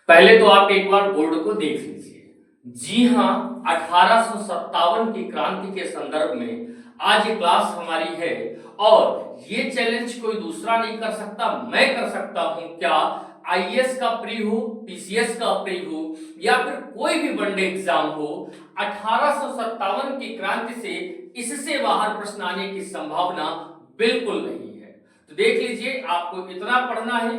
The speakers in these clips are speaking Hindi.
पहले तो आप एक बार बोर्ड को देख लीजिए। जी हाँ, 1857 की क्रांति के संदर्भ में आज ये क्लास हमारी है और ये चैलेंज कोई दूसरा नहीं कर सकता, मैं कर सकता हूं। क्या आईएएस का प्री हो, पीसीएस का प्री हो या फिर कोई भी वनडे एग्जाम हो, 1857 की क्रांति से इससे बाहर प्रश्न आने की संभावना बिल्कुल नहीं है। तो देख लीजिए, आपको इतना पढ़ना है,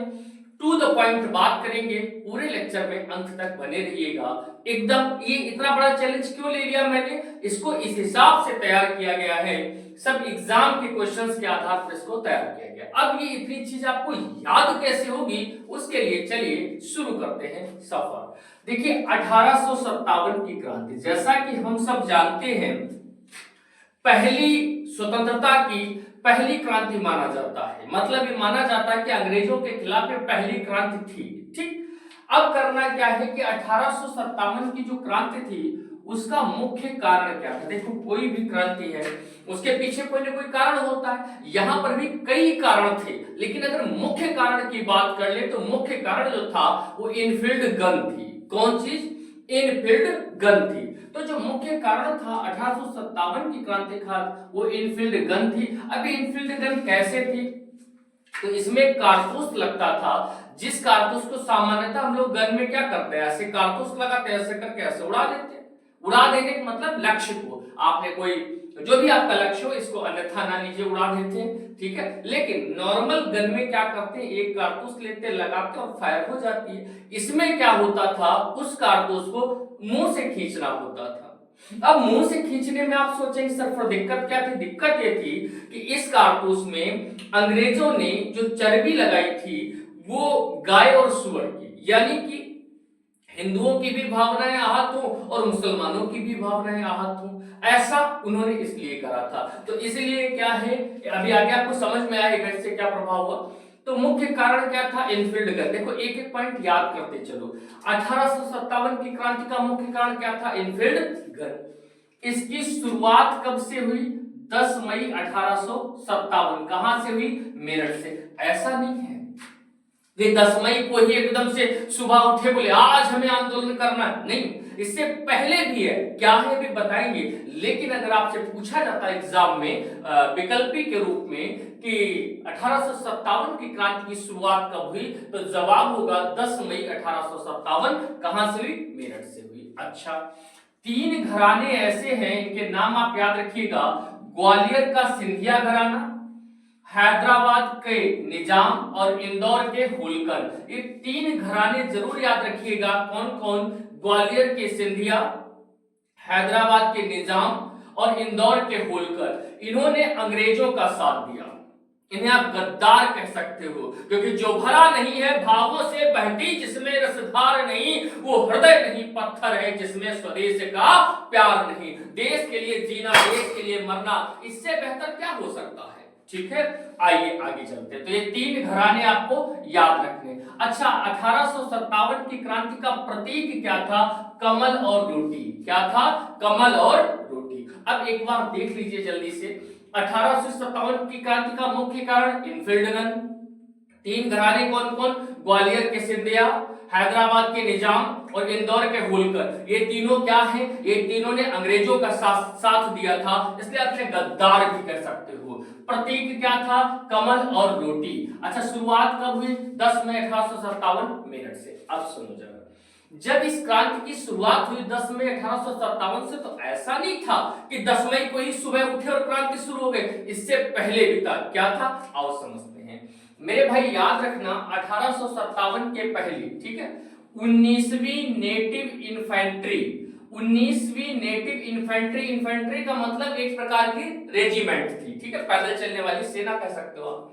टू द पॉइंट बात करेंगे, पूरे लेक्चर में अंत तक बने रहिएगा। एकदम ये इतना बड़ा चैलेंज क्यों ले लिया मैंने, इसको इस हिसाब से तैयार किया गया है, सब एग्जाम के क्वेश्चंस के आधार पर इसको तैयार किया गया। अब ये इतनी चीज आपको याद कैसे होगी, उसके लिए चलिए शुरू करते हैं सफर। देखिए 1857 की क्रांति, जैसा कि हम सब जानते हैं, पहली स्वतंत्रता की पहली क्रांति माना जाता है। मतलब ये माना जाता है कि अंग्रेजों के खिलाफ ये पहली क्रांति थी। ठीक, अब करना क्या है कि 1857 की जो क्रांति थी उसका मुख्य कारण क्या था। देखो, कोई भी क्रांति है उसके पीछे कोई ना कोई कारण होता है, यहां पर भी कई कारण थे, लेकिन अगर मुख्य कारण की बात कर ले तो मुख्य कारण जो था वो इनफील्ड गन थी। कौन चीज? इनफील्ड गन थी। तो जो मुख्य कारण था 1857 की क्रांति का वो इनफील्ड गन थी। अभी इनफील्ड गन कैसे थी? तो इसमें कारतूस लगता था, जिस कारतूस को सामान्यतः हम लोग गन में क्या करते हैं, ऐसे कारतूस लगाते हैं, ऐसे करके ऐसे उड़ा देते हैं। उड़ा देने का मतलब लक्ष्य को, आपने कोई जो भी आपका लक्ष्य हो इसको अन्यथा ना नीचे उड़ा देते हैं, ठीक है। लेकिन नॉर्मल गन में क्या करते हैं, एक कारतूस लेते लगाते और फायर हो जाती है। इसमें क्या होता था, उस कारतूस को मुंह से खींचना होता था। अब मुंह से खींचने में आप सोचेंगे सर फिर दिक्कत क्या थी? दिक्कत ये थी कि इस कारतूस में अंग्रेजों ने जो चर्बी लगाई थी वो गाय और सुअर की, यानी कि हिंदुओं की भी भावनाएं आहत हो और मुसलमानों की भी भावनाएं आहत हो, ऐसा उन्होंने इसलिए करा था। तो इसलिए क्या है, अभी आगे आपको समझ में आएगा इससे क्या प्रभाव हुआ। तो मुख्य कारण क्या था? Enfield gun. देखो एक एक पॉइंट याद करते चलो। 1857 की क्रांति का मुख्य कारण क्या था? Enfield gun. इसकी शुरुआत कब से हुई? 10 मई 1857। कहां से हुई? मेरठ से। ऐसा नहीं है कि 10 मई को ही एकदम से सुबह उठे बोले आज हमें आंदोलन करना है, नहीं, इससे पहले भी है। क्या है भी बताएंगे। लेकिन अगर आपसे पूछा जाता है एग्जाम में विकल्पी के रूप में कि 1857 की क्रांति की शुरुआत कब हुई, तो जवाब होगा 10 मई 1857। कहां से हुई? मेरठ से हुई। अच्छा, तीन घराने ऐसे हैं, इनके नाम आप याद रखिएगा। ग्वालियर का सिंधिया घराना, हैदराबाद के निजाम और इंदौर के होलकर। ये तीन घराने जरूर याद रखिएगा। कौन कौन? ग्वालियर के सिंधिया, हैदराबाद के निजाम और इंदौर के होलकर। इन्होंने अंग्रेजों का साथ दिया। इन्हें आप गद्दार कह सकते हो, क्योंकि जो भरा नहीं है भावों से बहती, जिसमें रसधार नहीं वो हृदय नहीं, पत्थर है जिसमें स्वदेश का प्यार नहीं। देश के लिए जीना, देश के लिए मरना, इससे बेहतर क्या हो सकता है? ठीक है, आइए आगे चलते हैं। तो ये तीन घराने आपको याद रखने। अच्छा, 1857 की क्रांति का प्रतीक क्या था? कमल और रोटी। क्या था? कमल और रोटी। अब एक बार देख लीजिए जल्दी से। 1857 की क्रांति का मुख्य कारण इनफील्ड गन। तीन घराने कौन कौन? ग्वालियर के सिंधिया, हैदराबाद के निजाम और इंदौर के होलकर। ये तीनों क्या हैं? ये तीनों ने अंग्रेजों का साथ दिया था, इसलिए आपने गद्दार भी कह सकते हो। प्रतीक क्या था? कमल और रोटी। अच्छा, शुरुआत कब हुई? 10 मई 1857 मेरठ से। अब सुनो जरा, जब इस क्रांति की शुरुआत हुई 10 मई 1857 से, तो ऐसा नहीं था कि 10 मई को ही सुबह उठे और क्रांति शुरू हो गई। इससे पहले भी था। क्या था? आओ समझते हैं। मेरे भाई याद रखना, 1857 के पहले, ठीक है, 19वीं नेटिव इन्फेंट्री। 19वीं नेटिव इन्फेंट्री, इन्फेंट्री का मतलब एक प्रकार की रेजिमेंट थी, ठीक है, पैदल चलने वाली सेना कह सकते हो आप।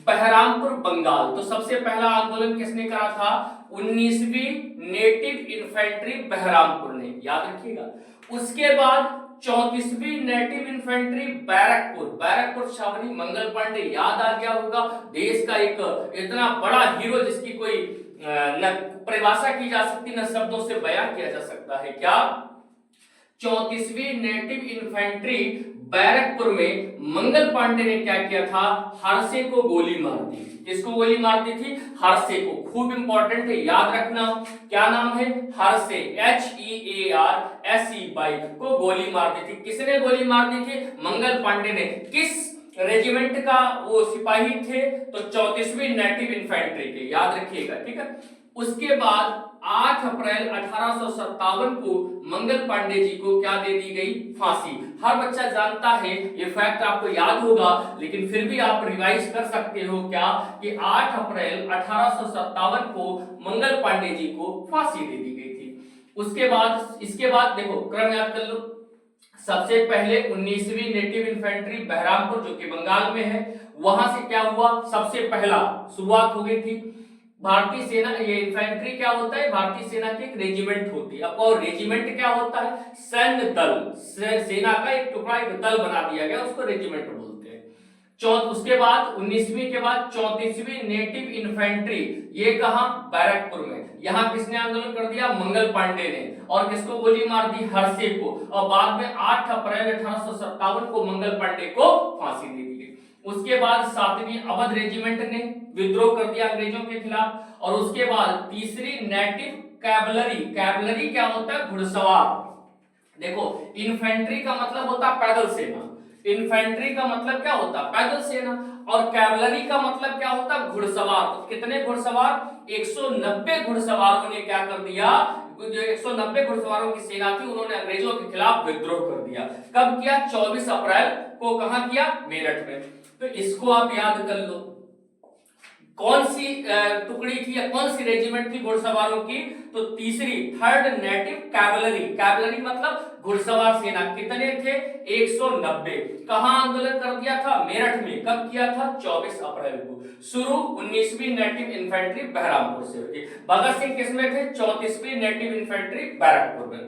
बहरामपुर बंगाल। तो सबसे पहला आंदोलन किसने करा था? 19वीं नेटिव इन्फेंट्री बहरामपुर ने, याद रखिएगा। उसके बाद 34वीं नेटिव इन्फेंट्री बैरकपुर। बैरकपुर छावनी, मंगल पांडे, याद आ गया होगा। देश का एक इतना बड़ा हीरो जिसकी कोई न परिभाषा की जा सकती, न शब्दों से बयां किया जा सकता है। क्या? 34वीं नेटिव इन्फेंट्री बैरकपुर में मंगल पांडे ने क्या किया था, हरसे को गोली मार दी। किसको गोली मार दी थी, हरसे को। खूब इंपॉर्टेंट है, याद रखना। क्या नाम है, हरसे, HEARSE बाई को गोली मार दी थी। किसने गोली मार दी थी, मंगल पांडे ने। किस रेजिमेंट का वो सिपाही थे, तो 34वीं नेटिव इन्फेंट्री के, याद रखिएगा, ठीक है। उसके बाद 8 अप्रैल 1857 को मंगल पांडे जी को क्या दे दी गई, फांसी। हर बच्चा जानता है, ये फैक्ट आपको याद होगा, लेकिन फिर भी आप रिवाइज कर सकते हो क्या, कि 8 अप्रैल 1857 को मंगल पांडे जी को फांसी दे दी गई थी। उसके बाद, इसके बाद देखो क्रम याद कर लो। सबसे पहले 19वीं नेटिव इन्फेंट्री बहरामपुर, जो कि बंगाल में है, वहां से क्या हुआ, सबसे पहला शुरुआत हो गई थी। भारतीय सेना, ये इन्फेंट्री क्या होता है, भारतीय सेना की एक रेजिमेंट होती है। और रेजिमेंट क्या होता है, सैन्य दल, सेना का एक टुकड़ा, एक दल बना दिया गया, उसको रेजिमेंट बोलते हैं। उसके बाद 19वीं के बाद 34वीं नेटिव इन्फेंट्री, ये कहां, बैरकपुर में। यहां किसने आंदोलन कर दिया, मंगल पांडे ने। और किसको गोली मार दी, हरसे को। और बाद में 8 अप्रैल 1857 को मंगल पांडे को फांसी दे दी गई। उसके बाद 7वीं अवध रेजिमेंट ने विद्रोह कर दिया अंग्रेजों के खिलाफ। और उसके बाद तीसरी नेटिव कैवलरी, कैवलरी क्या होता है, घुड़सवार। देखो, इन्फेंट्री का मतलब होता है पैदल सेना, इन्फेंट्री का मतलब क्या होता है, पैदल सेना। और कैवलरी का मतलब क्या होता है, घुड़सवार। तो कितने घुड़सवार, 190 घुड़सवारों ने क्या कर दिया, जो 190 घुड़सवारों की सेना थी, उन्होंने अंग्रेजों के खिलाफ विद्रोह कर दिया। कब किया, 24 अप्रैल को। कहां किया, मेरठ में। तो इसको आप याद कर लो, कौन सी टुकड़ी थी या कौन सी रेजिमेंट थी घुड़सवारों की, तो तीसरी, थर्ड नेटिव कैवलरी। कैवलरी मतलब घुड़सवार सेना। कितने थे, 190। कहां आंदोलन कर दिया था, मेरठ में। कब किया था, 24 अप्रैल को। शुरू 19वीं नेटिव इन्फेंट्री बहरामपुर से हुई। भगत सिंह किसमें थे, 34वीं नेटिव इन्फेंट्री बैरकपुर में।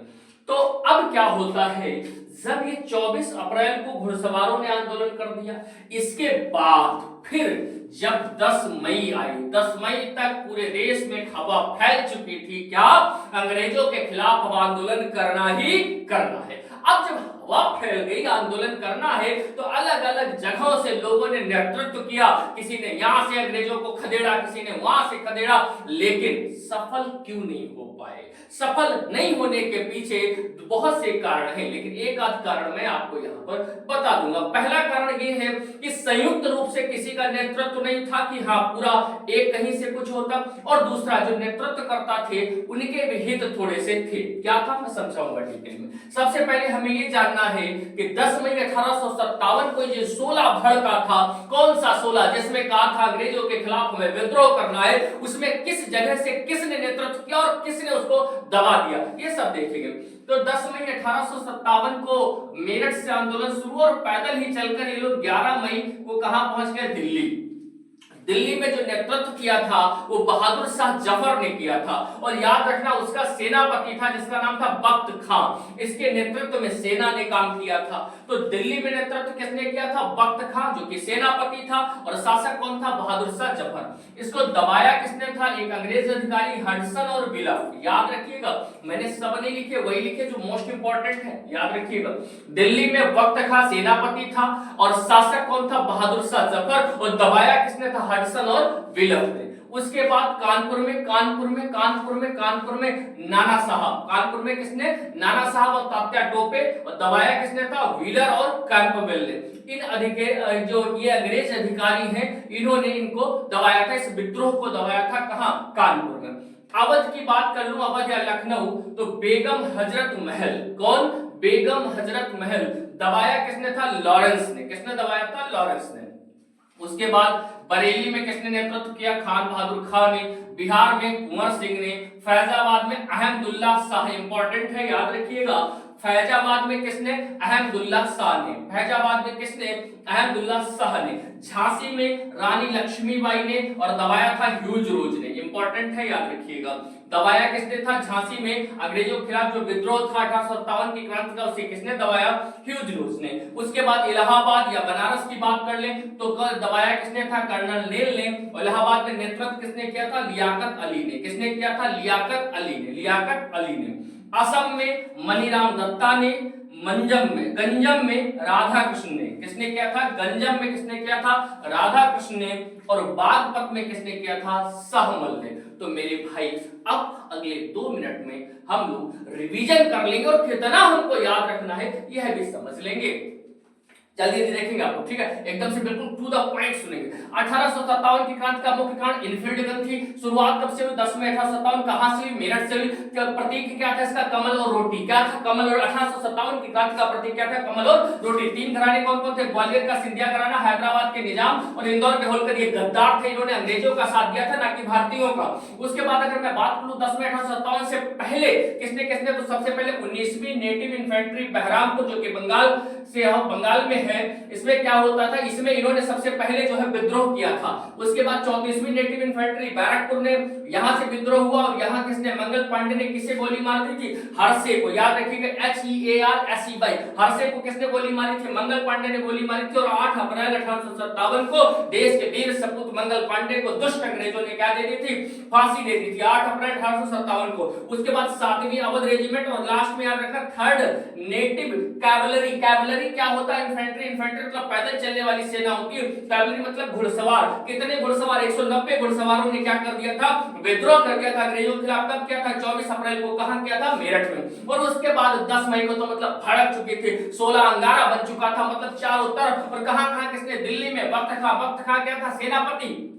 तो अब क्या होता है, जब ये 24 अप्रैल को घुड़सवारों ने आंदोलन कर दिया, इसके बाद फिर जब 10 मई आई, 10 मई तक पूरे देश में हवा फैल चुकी थी, क्या, अंग्रेजों के खिलाफ अब आंदोलन करना ही करना है। अब जब हवा फैल गई, आंदोलन करना है, तो अलग अलग जगहों से लोगों ने नेतृत्व किया। किसी ने यहां से अंग्रेजों को खदेड़ा, किसी ने वहां से खदेड़ा, लेकिन सफल क्यों नहीं हो पाए। सफल नहीं होने के पीछे बहुत से कारण हैं, लेकिन एक आध कारण मैं आपको यहाँ पर बता दूंगा। पहला कारण ये है कि संयुक्त रूप से किसी का नेतृत्व नहीं था, कि हाँ पूरा एक कहीं से कुछ होता। और दूसरा, जो नेतृत्व करता थे, उनके भी हित थोड़े से थे। क्या था, मैं समझाऊंगा डिटेल में। सबसे पहले हमें ये जानना है कि 10 मई 1857 को ये 16 भड़का था, कौन सा 16, जिसमें कहा था अंग्रेजों के खिलाफ हमें विद्रोह करना है, उसमें किस जगह से किसने नेतृत्व किया और किसने उसको दबा दिया, ये सब देखेंगे। तो 10 मई 1857 को मेरठ से आंदोलन शुरू, और पैदल ही चलकर ये लोग 11 मई को कहां पहुंच गए, दिल्ली। दिल्ली में जो नेतृत्व किया था वो बहादुर शाह जफर ने किया था। और याद रखना, उसका सेनापति था जिसका नाम था बख्त खां। इसके नेतृत्व में सेना ने काम किया था। तो दिल्ली में नेतृत्व किसने किया था, बख्त खां, जो कि सेनापति था। और शासक कौन था, बहादुर शाह जफर। इसको दबाया किसने था, एक अंग्रेज अधिकारी हडसन और विलफ। याद रखिएगा, मैंने सब नहीं लिखे, वही लिखे जो मोस्ट इंपॉर्टेंट है, याद रखिएगा। दिल्ली में बख्त खां सेनापति था और शासक कौन था, बहादुर शाह जफर। और दबाया किसने था, हडसन और विलफ ने। उसके बाद कानपुर में नाना साहब। कानपुर में किसने, नाना साहब और तात्या टोपे। और दबाया किसने था, व्हीलर और कैंपबेल ने। इन अधिकारी, जो ये अंग्रेज अधिकारी हैं, इन्होंने इनको दबाया था, इस विद्रोह को दबाया था। कहां, कानपुर में। अवध की बात कर लूं, अवध या लखनऊ, तो बेगम हजरत महल। कौन, बेगम हजरत महल। दबाया किसने था, लॉरेंस ने। किसने दबाया था, लॉरेंस ने। उसके बाद बरेली में किसने नेतृत्व किया, खान बहादुर खान ने। बिहार में कुंवर सिंह ने। फैजाबाद में अहमदुल्ला शाह, इंपॉर्टेंट है, याद रखिएगा। फैजाबाद में किसने, अहमदुल्ला शाह ने। फैजाबाद में किसने, अहमदुल्ला शाह ने। झांसी में रानी लक्ष्मीबाई ने। और दबाया था ह्यूज रोज ने, इंपॉर्टेंट है, याद रखिएगा। दबाया किसने था, झांसी में अंग्रेजों के खिलाफ जो विद्रोह था 1857 की क्रांति का, उसे किसने दबाया, ह्यूज रोज ने। उसके बाद इलाहाबाद या बनारस की बात कर ले, तो दबाया किसने था, कर्नल नेल ने। इलाहाबाद में नेतृत्व किसने किया था, लियाकत अली ने। किसने किया था, लियाकत अली ने। असम में मनीराम दत्ता ने। मंजम में, गंजम में राधा कृष्ण ने। किसने किया था? गंजम में किसने किया था? राधा कृष्ण ने। और बागपत में किसने किया था? सहमल ने। तो मेरे भाई अब अगले 2 मिनट में हम लोग रिवीजन कर लेंगे और कितना हमको याद रखना है यह भी समझ लेंगे। जल्दी जल्दी देखेंगे आपको, ठीक है, एकदम से बिल्कुल टू द पॉइंट सुनेंगे। 1857 की क्रांति का मुख्य कारण इनफील्ड गन थी। शुरुआत कब से हुई? 10 में 1857। कहां से हुई? मेरठ से हुई। प्रतीक क्या था इसका? कमल और रोटी। क्या था? कमल और 1857 की क्रांति का प्रतीक क्या था? कमल और रोटी। 3 घराने कौन कौन थे? ग्वालियर का सिंधिया घराना, हैदराबाद के निजाम और इंदौर के होलकर। ये गद्दार थे, इन्होंने अंग्रेजों का साथ दिया था ना कि भारतीयों का। उसके बाद अगर मैं बात करूं 10 में 1857 से पहले किसने किसने, तो सबसे पहले 19वीं नेटिव इन्फेंट्री बहरामपुर जो कि बंगाल से बंगाल में है, इसमें क्या होता था? इसमें इन्होंने सबसे पहले जो है विद्रोह किया था। उसके बाद 34वीं नेटिव इन्फेंट्री बैरकपुर ने यहां से विद्रोह हुआ और यहां किसने? मंगल पांडे ने। किसे गोली मारी थी? हरसे को। याद रखिएगा, HEARSE। हरसे को किसने गोली मारी थी? मंगल पांडे ने गोली मारी थी। और 8 अप्रैल 1857 को देश के वीर सपूत मंगल पांडे को दुष्ट अंग्रेजों ने क्या दे दी थी? फांसी दे दी थी 8 अप्रैल 1857 को। उसके बाद 7वीं अवध रेजिमेंट और लास्ट में याद रखना 3rd नेटिव कैवलरी। कैवलरी क्या होता है? इन्फेंट्री। इन्फेंट्री मतलब पैदल चलने वाली सेना होती है। कैवलरी मतलब घुड़सवार। कितने घुड़सवार? 190 घुड़सवारों ने क्या कर दिया था? विद्रोह कर दिया था अंग्रेजों के खिलाफ। कब किया था? 24 अप्रैल को। कहां किया था? मेरठ में। और उसके बाद 10 मई को तो मतलब भड़क चुके थे। 16 अंगारा बन चुका था, मतलब चारों तरफ। और कहां कहां किसने? दिल्ली में बख्त खां क्या था? सेनापति।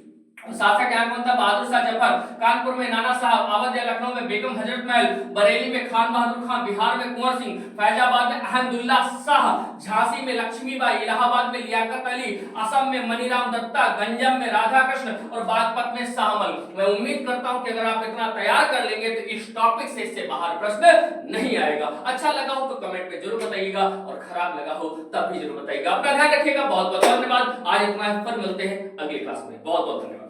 शासक यहाँ कौन था? बहादुर शाह जफर। कानपुर में नाना साहब, अवध या लखनऊ में बेगम हजरत महल, बरेली में खान बहादुर खान, बिहार में कुंवर सिंह, फैजाबाद में अहमदुल्ला शाह, झांसी में लक्ष्मीबाई, इलाहाबाद में लियाकत अली, असम में मनीराम दत्ता, गंजम में राधा कृष्ण और बागपत में शाहमल। मैं उम्मीद करता हूं कि अगर आप इतना तैयार कर लेंगे तो इस टॉपिक से इससे बाहर प्रश्न नहीं आएगा। अच्छा लगा हो तो कमेंट में जरूर बताइएगा और खराब लगा हो तब भी जरूर बताइएगा। अपना ध्यान रखिएगा। बहुत बहुत धन्यवाद। आज इतना, फिर मिलते हैं अगली क्लास में। बहुत बहुत धन्यवाद।